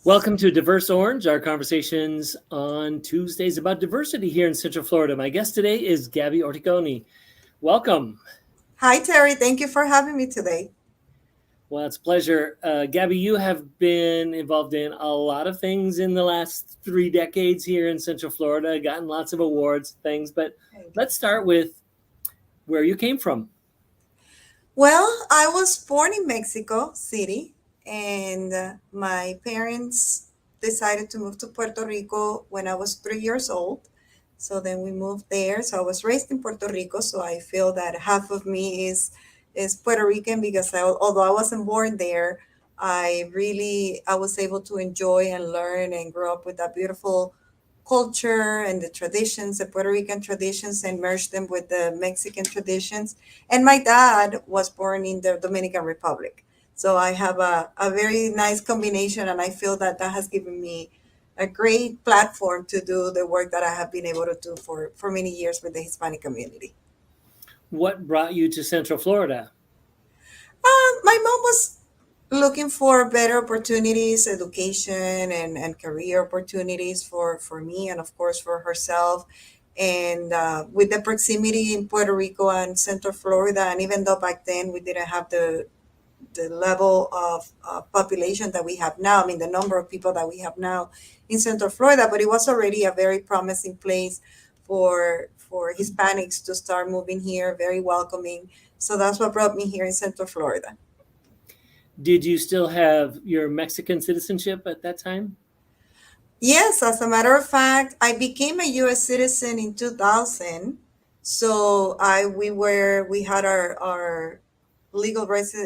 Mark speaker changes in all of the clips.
Speaker 1: Welcome to Diverse Orange, our conversations on Tuesdays about diversity here in Central Florida. My guest today is Gaby Ortigoni. Welcome.
Speaker 2: Hi, Terry. Thank you for having me today.
Speaker 1: Well, it's a pleasure. Gaby, you have been involved in a lot of things in the last 3 decades here in Central Florida, gotten lots of awards, things, but
Speaker 2: Thank you.
Speaker 1: let's start with where you came from.
Speaker 2: Well, I was born in Mexico City, and my parents decided to move to Puerto Rico when I was 3 years old. So then we moved there. So I was raised in Puerto Rico. So I feel that half of me is Puerto Rican because although I wasn't born there, I was able to enjoy and learn and grow up with that beautiful culture and the traditions, the Puerto Rican traditions, and merge them with the Mexican traditions. And my dad was born in the Dominican Republic. So I have a very nice combination, and I feel that that has given me a great platform to do the work that I have been able to do for many years with the Hispanic community.
Speaker 1: What brought you to Central Florida?
Speaker 2: My mom was looking for better opportunities, education and career opportunities for me and of course for herself. And with the proximity in Puerto Rico and Central Florida, and even though back then we didn't have the level of population that we have now, I mean the number of people that we have now in Central Florida, but it was already a very promising place for Hispanics to start moving here, very welcoming. So that's what brought me here in Central Florida.
Speaker 1: Did you still have your Mexican citizenship at that time?
Speaker 2: Yes, as a matter of fact, I became a U.S. citizen in 2000. So we had our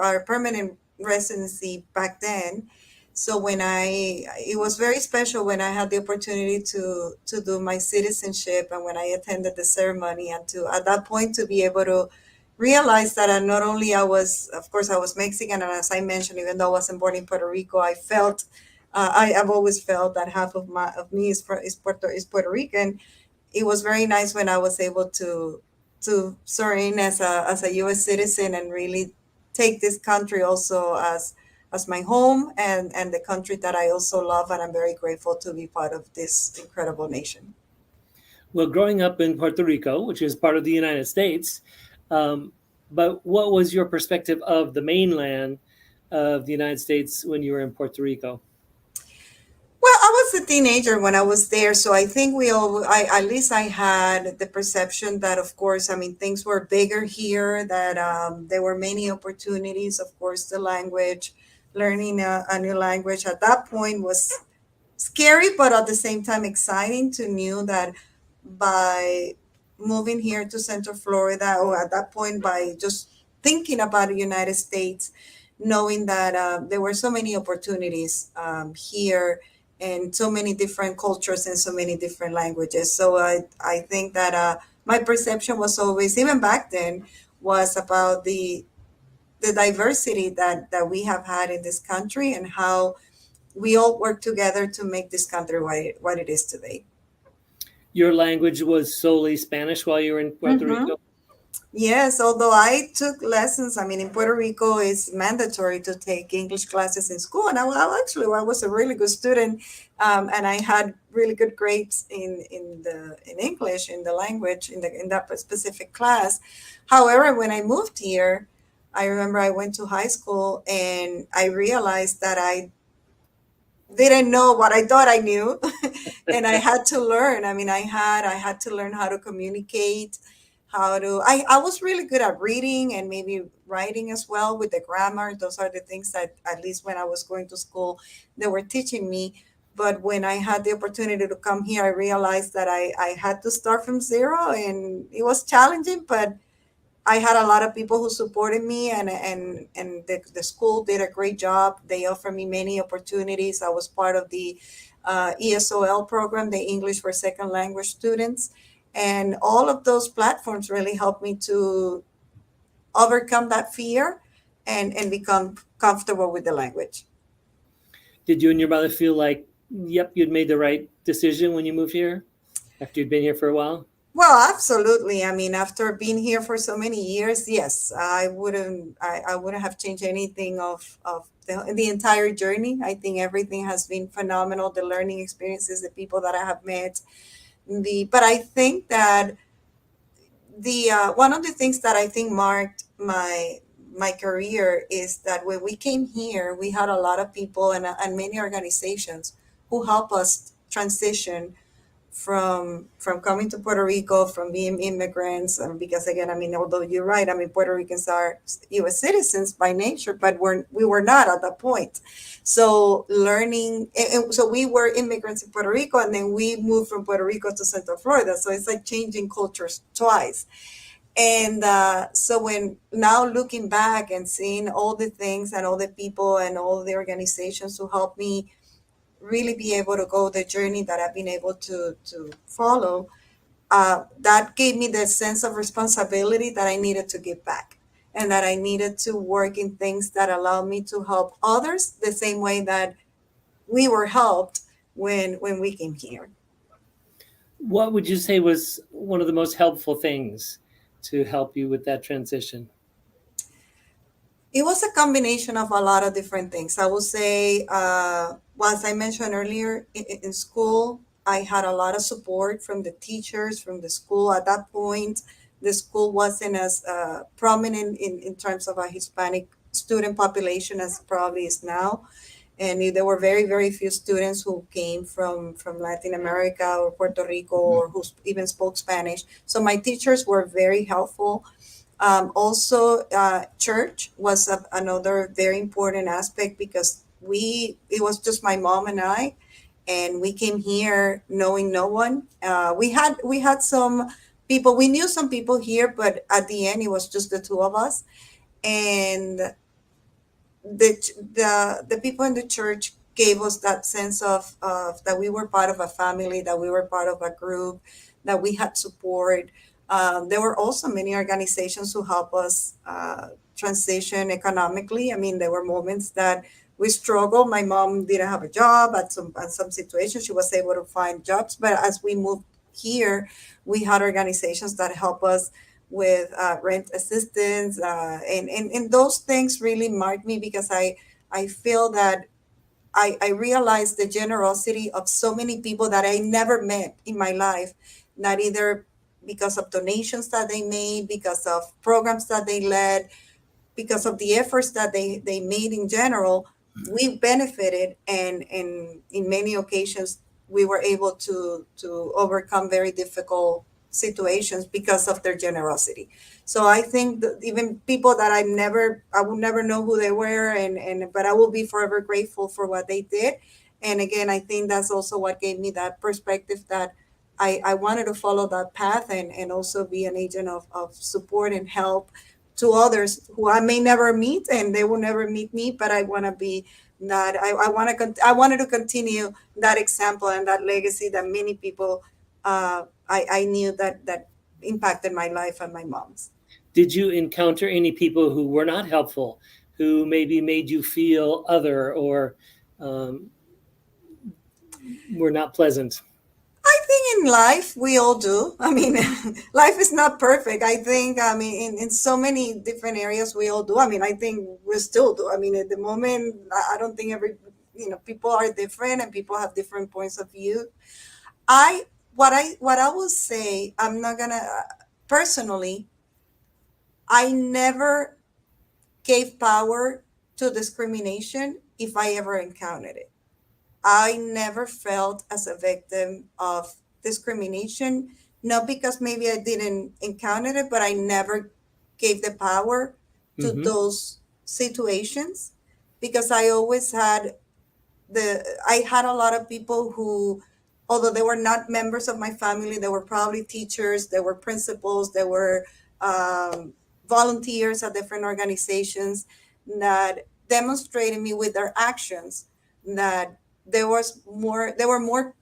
Speaker 2: our permanent residency back then. So it was very special when I had the opportunity to do my citizenship and when I attended the ceremony and to at that point to be able to realize that not only of course I was Mexican, and as I mentioned, even though I wasn't born in Puerto Rico, I have always felt that half of me is Puerto Rican. It was very nice when I was able to soar in as a U.S. citizen and really take this country also as my home and the country that I also love, and I'm very grateful to be part of this incredible nation.
Speaker 1: Well, growing up in Puerto Rico, which is part of the United States, um, but what was your perspective of the mainland of the United States when you were in Puerto Rico?
Speaker 2: Well, I was a teenager when I was there, so I think at least I had the perception that, of course, I mean, things were bigger here, that there were many opportunities. Of course, the language, learning a new language at that point was scary, but at the same time exciting to knew that by moving here to Central Florida, or at that point by just thinking about the United States, knowing that there were so many opportunities here and so many different cultures and so many different languages. So I think that my perception was always, even back then, was about the diversity that we have had in this country and how we all work together to make this country what it is today.
Speaker 1: Your language was solely Spanish while you were in Puerto
Speaker 2: Hmm.
Speaker 1: Rico?
Speaker 2: Yes, although I took lessons, I mean, in Puerto Rico, it's mandatory to take English classes in school, and actually I was a really good student, and I had really good grades in English in the language in that specific class. However, when I moved here, I remember I went to high school and I realized that I didn't know what I thought I knew, and I had to learn. I mean, I had to learn how to communicate, I was really good at reading and maybe writing as well with the grammar. Those are the things that at least when I was going to school they were teaching me. But when I had the opportunity to come here, I realized that I had to start from zero, and it was challenging, but I had a lot of people who supported me, and the school did a great job. They offered me many opportunities. I was part of the ESOL program, the English for Second Language students, and all of those platforms really helped me to overcome that fear and become comfortable with the language.
Speaker 1: Did you and your mother feel like, yep, you'd made the right decision when you moved here after you'd been here for a while?
Speaker 2: Well, absolutely. I mean, after being here for so many years, yes, I wouldn't have changed anything of the entire journey. I think everything has been phenomenal. The learning experiences, the people that I have met, but I think that the one of the things that I think marked my career is that when we came here, we had a lot of people and many organizations who help us transition from coming to Puerto Rico, from being immigrants, because again, I mean, although you're right, I mean, Puerto Ricans are U.S. citizens by nature, but we were not at that point. So learning, and so we were immigrants in Puerto Rico, and then we moved from Puerto Rico to Central Florida. So it's like changing cultures twice. And so when now looking back and seeing all the things and all the people and all the organizations who helped me really be able to go the journey that I've been able to follow, that gave me the sense of responsibility that I needed to give back and that I needed to work in things that allow me to help others the same way that we were helped when we came here.
Speaker 1: What would you say was one of the most helpful things to help you with that transition?
Speaker 2: It was a combination of a lot of different things. I would say, well, as I mentioned earlier, in school, I had a lot of support from the teachers, from the school. At that point, the school wasn't as prominent in terms of a Hispanic student population as it probably is now. And there were very, very few students who came from Latin America or Puerto Rico or who even spoke Spanish. So my teachers were very helpful. Also, church was another very important aspect because it was just my mom and I, and we came here knowing no one. We had some people, we knew some people here, but at the end it was just the two of us. And the people in the church gave us that sense of that we were part of a family, that we were part of a group, that we had support. There were also many organizations who help us transition economically. I mean, there were moments that we struggled. My mom didn't have a job at some situations. She was able to find jobs, but as we moved here, we had organizations that help us with rent assistance, and those things really marked me because I feel that I realized the generosity of so many people that I never met in my life, not either because of donations that they made, because of programs that they led, because of the efforts that they made in general. We benefited, and in many occasions we were able to overcome very difficult situations because of their generosity. So I think that even people that I will never know who they were, and but I will be forever grateful for what they did. And again, I think that's also what gave me that perspective that I wanted to follow that path, and also be an agent of support and help to others who I may never meet and they will never meet me, but I want to be that I wanted to continue that example and that legacy that many people I knew that impacted my life and my mom's.
Speaker 1: Did you encounter any people who were not helpful, who maybe made you feel other or um, were not pleasant?
Speaker 2: I think in life we all do. I mean, life is not perfect. I think, I mean, in so many different areas we all do. I mean, I think we still do. I mean, at the moment, I don't think people are different and people have different points of view. I what I will say, I'm not gonna personally, I never gave power to discrimination if I ever encountered it. I never felt as a victim of discrimination, not because maybe I didn't encounter it, but I never gave the power to
Speaker 1: Hmm.
Speaker 2: those situations because I had a lot of people who, although they were not members of my family, they were probably teachers, they were principals, they were um, volunteers at different organizations that demonstrated me with their actions that there were more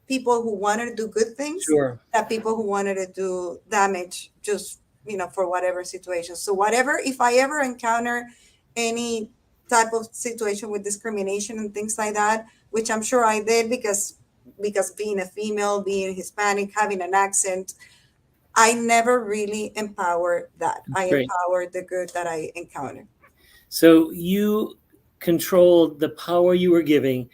Speaker 2: people who wanted to do good things
Speaker 1: Sure.
Speaker 2: than people who wanted to do damage just for whatever situation. So whatever, if I ever encounter any type of situation with discrimination and things like that, which I'm sure I did because being a female, being Hispanic, having an accent, I never really empower that. I
Speaker 1: Great.
Speaker 2: empower the good that I encounter.
Speaker 1: So you controlled the power you were giving,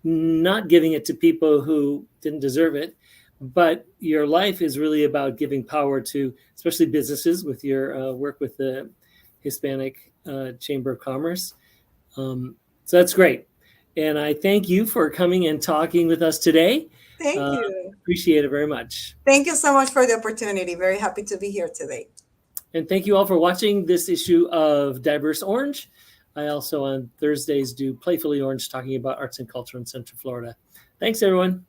Speaker 1: not giving it to people who didn't deserve it, but your life is really about giving power to, especially businesses, with your work with the Hispanic Chamber of Commerce. So that's great. And I thank you for coming and talking with us today.
Speaker 2: Thank you.
Speaker 1: Appreciate it very much.
Speaker 2: Thank you so much for the opportunity. Very happy to be here today.
Speaker 1: And thank you all for watching this issue of Diverse Orange. I also on Thursdays do Playfully Orange, talking about arts and culture in Central Florida. Thanks, everyone.